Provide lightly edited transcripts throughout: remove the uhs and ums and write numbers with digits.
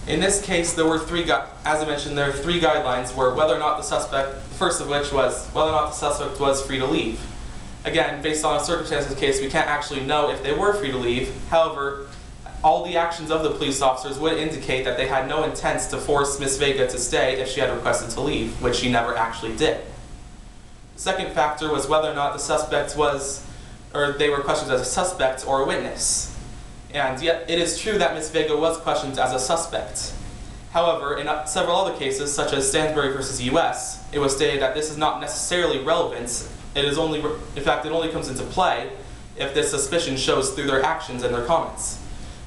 In this case, there were as I mentioned, there are three guidelines where whether or not the suspect, the first of which was whether or not the suspect was free to leave. Again, based on a circumstances case, we can't actually know if they were free to leave. However, all the actions of the police officers would indicate that they had no intent to force Ms. Vega to stay if she had requested to leave, which she never actually did. The second factor was whether or not the suspect was, or they were questioned as a suspect or a witness. And yet, it is true that Ms. Vega was questioned as a suspect. However, in several other cases, such as Stansbury versus U.S., it was stated that this is not necessarily relevant. It is only, in fact, it only comes into play if this suspicion shows through their actions and their comments.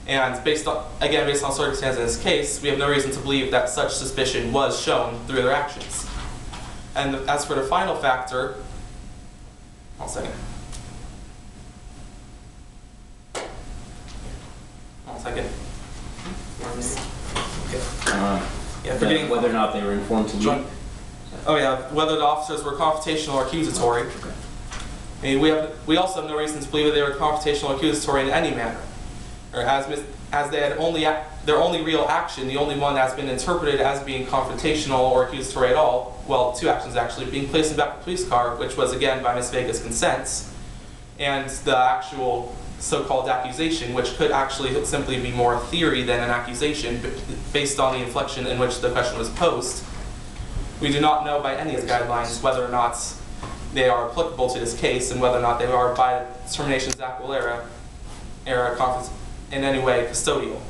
And based on circumstances in this case, we have no reason to believe that such suspicion was shown through their actions. And as for the final factor, one second. Okay. Whether or not they were informed to leave. Oh yeah, whether the officers were confrontational or accusatory. Okay. I mean, we also have no reason to believe that they were confrontational or accusatory in any manner, or as they had their only real action, the only one that's been interpreted as being confrontational or accusatory at all. Well, two actions actually: being placed in the back of the police car, which was again by Ms. Vega's consent, and the actual so-called accusation, which could actually simply be more a theory than an accusation based on the inflection in which the question was posed. We do not know by any of the guidelines whether or not they are applicable to this case and whether or not they are, by determinations Aquilera era in any way custodial.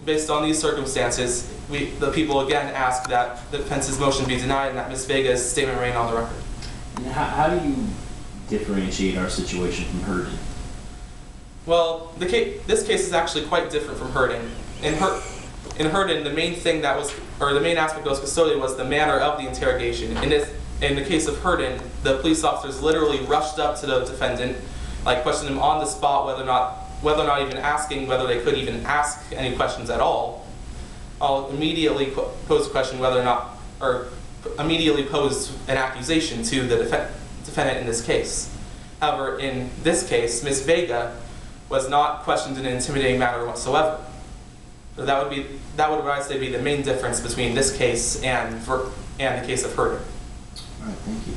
Based on these circumstances, the people again ask that the defense's motion be denied and that Ms. Vega's statement remain on the record. And how do you differentiate our situation from Herndon? Well, this case is actually quite different from Herndon. In Herndon, the main thing that was, or the main aspect that was custodial was the manner of the interrogation. In the case of Herndon, the police officers literally rushed up to the defendant, questioned him on the spot, whether or not even asking whether they could even ask any questions at all. I'll immediately pose a question whether or not, or immediately pose an accusation to the defendant in this case. However, in this case, Ms. Vega was not questioned in an intimidating manner whatsoever. So that would I say be the main difference between this case and the case of Herndon. All right, thank you.